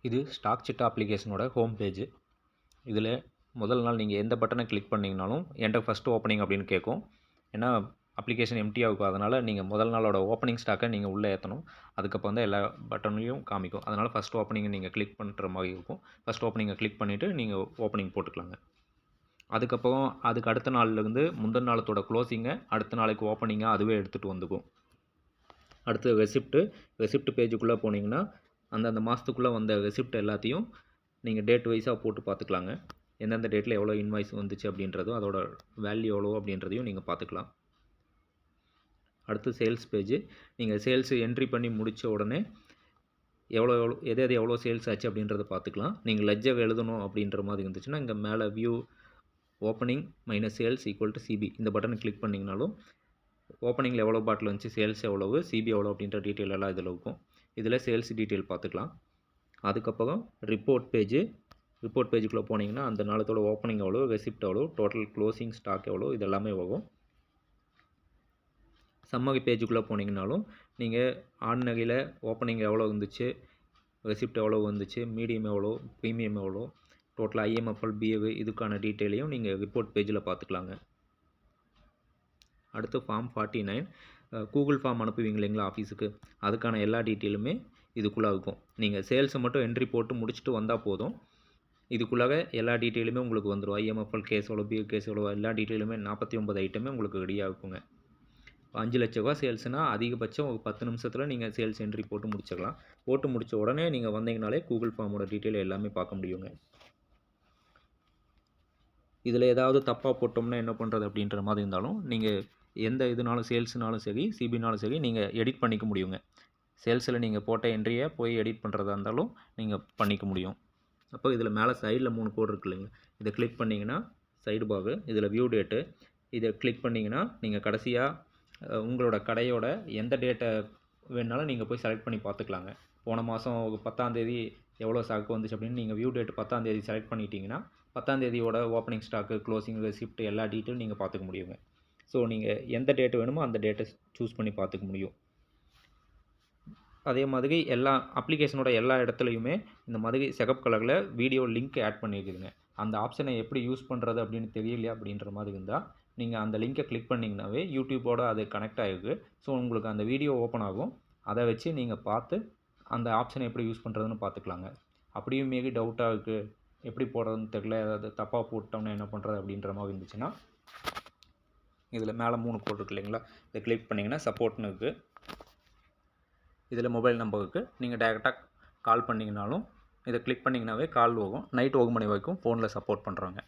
இது ஸ்டாக் சிட்டா அப்ளிகேஷனோட home page. இதில் முதல் நாள் நீங்கள் எந்த பட்டனை கிளிக் பண்ணிங்கனாலும் என்டர் ஃபஸ்ட் ஓப்பனிங் அப்படின்னு கேட்கும். ஏன்னா அப்ளிகேஷன் எம்டியாக இருக்கும். அதனால் நீங்கள் முதல் நாளோட ஓப்பனிங் ஸ்டாக்கை நீங்கள் உள்ளே ஏற்றணும். அதுக்கப்புறம் தான் எல்லா பட்டனையும் காமிக்கும். அதனால் ஃபஸ்ட் ஓப்பனிங்கை நீங்கள் கிளிக் பண்ணுற மாதிரி இருக்கும். ஃபஸ்ட் ஓப்பனிங்கை கிளிக் பண்ணிவிட்டு நீங்கள் ஓப்பனிங் போட்டுக்கலாங்க. அதுக்கப்புறம் அதுக்கு அடுத்த நாள்லேருந்து முந்தின நாளத்தோட க்ளோசிங்கை அடுத்த நாளைக்கு ஓப்பனிங்காக அதுவே எடுத்துகிட்டு வந்துக்கும். அடுத்து ரெசிப்ட் பேஜுக்குள்ளே போனீங்கன்னா அந்தந்த மாதத்துக்குள்ளே வந்த ரெசிப்ட் எல்லாத்தையும் நீங்கள் டேட் வைஸாக போட்டு பார்த்துக்கலாங்க. எந்தெந்த டேட்டில் எவ்வளோ இன்வாய்ஸ் வந்துச்சு அப்படின்றதும் அதோட வேல்யூ எவ்வளோ அப்படின்றதையும் நீங்கள் பார்த்துக்கலாம். அடுத்து சேல்ஸ் பேஜ். நீங்கள் சேல்ஸு என்ட்ரி பண்ணி முடித்த உடனே எவ்வளோ சேல்ஸ் ஆச்சு அப்படின்றத பார்த்துக்கலாம். நீங்கள் லெட்ஜர் எழுதணும் அப்படின்ற மாதிரி இருந்துச்சுன்னா இங்கே மேலே view opening minus sales equal to CP இந்த பட்டனை கிளிக் பண்ணிங்கனாலும் ஓப்பனிங்கில் எவ்வளோ பாட்டில் வந்துச்சு, சேல்ஸ் எவ்வளவு, சிபி எவ்வளோ அப்படின்ற டீட்டெயில் எல்லாம் இதில் இருக்கும். இதில் சேல்ஸ் டீட்டெயில் பார்த்துக்கலாம். அதுக்கப்புறம் ரிப்போர்ட் பேஜுக்குள்ளே போனீங்கன்னா அந்த நாளத்தோட ஓப்பனிங் எவ்வளோ, ரெசிப்ட் எவ்வளோ, டோட்டல் க்ளோசிங் ஸ்டாக் எவ்வளோ இது எல்லாமே வரும். சம்மரி பேஜுக்குள்ளே போனீங்கனாலும் நீங்கள் ஆர்டினரியில் ஓப்பனிங் எவ்வளோ இருந்துச்சு, ரெசிப்ட் எவ்வளோ வந்துச்சு, மீடியம் எவ்வளோ, ப்ரீமியம் எவ்வளோ, டோட்டல் ஐஎம்எஃப்எல் பிஏவு இதுக்கான டீட்டெயிலையும் நீங்கள் ரிப்போர்ட் பேஜில் பார்த்துக்கலாங்க. அடுத்து ஃபார்ம் 49 கூகுள் ஃபார்ம் அனுப்புவீங்க இல்லைங்களா ஆஃபீஸுக்கு, அதுக்கான எல்லா டீட்டெயிலுமே இதுக்குள்ளே இருக்கும். நீங்கள் சேல்ஸை மட்டும் என்ட்ரி போட்டு முடிச்சுட்டு வந்தால் போதும். இதுக்குள்ளாக எல்லா டீட்டெயிலுமே உங்களுக்கு வந்துடும். ஐஎம்எஃப்எல் கேஸ் எவ்வளோ, பிஏ கேஸ் எவ்வளோ எல்லா டீட்டெயிலுமே 49 ஐட்டமே உங்களுக்கு ரெடியாக இருக்குங்க. 5 லட்ச ரூபா சேல்ஸ்னால் அதிகபட்சம் ஒரு 10 நிமிஷத்தில் நீங்கள் சேல்ஸ் என்ட்ரி போட்டு முடிச்சிடலாம். போட்டு முடித்த உடனே நீங்கள் வந்தீங்கனாலே கூகுள் ஃபார்மோட டீட்டெயில் எல்லாமே பார்க்க முடியுங்க. இதில் ஏதாவது தப்பாக போட்டோம்னா என்ன பண்ணுறது அப்படின்ற மாதிரி இருந்தாலும் நீங்கள் எந்த இதுனாலும் சேல்ஸ்னாலும் சரி சிபினாலும் சரி நீங்கள் எடிட் பண்ணிக்க முடியுங்க. சேல்ஸில் நீங்கள் போட்ட என்ட்ரியை போய் எடிட் பண்ணுறதா இருந்தாலும் நீங்கள் பண்ணிக்க முடியும். அப்போ இதில் மேலே சைடில் 3 கோடு இருக்கு இல்லைங்க, இதை கிளிக் பண்ணிங்கன்னா சைடு பாகு, இதில் வியூ டேட்டு இதை கிளிக் பண்ணிங்கன்னா நீங்கள் கடைசியாக உங்களோட கடையோட எந்த டேட்டை வேணுனாலும் நீங்கள் போய் செலக்ட் பண்ணி பார்த்துக்கலாங்க. போன மாதம் 10ஆம் தேதி எவ்வளோ ஸ்டாக் வந்துச்சு அப்படின்னு நீங்கள் வியூ டேட் 10ஆம் தேதி செலக்ட் பண்ணிட்டீங்கன்னா 10ஆம் தேதியோட ஓப்பனிங் ஸ்டாக்கு, க்ளோசிங், ரெசிப்ட் எல்லா டீட்டெயிலும் நீங்கள் பார்த்துக்க முடியுங்க. ஸோ நீங்கள் எந்த டேட்டு வேணுமோ அந்த டேட்டை சூஸ் பண்ணி பார்த்துக்க முடியும். அதே மாதிரி எல்லா அப்ளிகேஷனோட எல்லா இடத்துலையுமே இந்த மாதிரி சிகப்பு கலரில் வீடியோ லிங்க் ஆட் பண்ணியிருக்குதுங்க. அந்த ஆப்ஷனை எப்படி யூஸ் பண்ணுறது அப்படின்னு தெரியலையா அப்படின்ற மாதிரி இருந்தால் நீங்கள் அந்த லிங்கை கிளிக் பண்ணிங்கனாவே யூடியூப்போட அது கனெக்ட் ஆகிருக்கு. ஸோ உங்களுக்கு அந்த வீடியோ ஓப்பன் ஆகும். அதை வச்சு நீங்கள் பார்த்து அந்த ஆப்ஷனை எப்படி யூஸ் பண்ணுறதுன்னு பார்த்துக்கலாங்க. அப்படியும் மீறி டவுட்டாக இருக்குது, எப்படி போடுறதுன்னு தெரியல, ஏதாவது தப்பாக போட்டோம்னா என்ன பண்ணுறது அப்படின்ற மாதிரி இருந்துச்சுன்னா இதில் மேலே 3 கோடு இருக்கு இல்லைங்களா, இதை கிளிக் பண்ணிங்கன்னா சப்போர்ட்னு இருக்குது. இதில் மொபைல் நம்பருக்கு நீங்கள் டைரெக்டாக கால் பண்ணிங்கனாலும் இதை கிளிக் பண்ணிங்கனாவே கால் போகும். நைட் 1 மணி வரைக்கும் ஃபோனில் சப்போர்ட் பண்ணுறாங்க.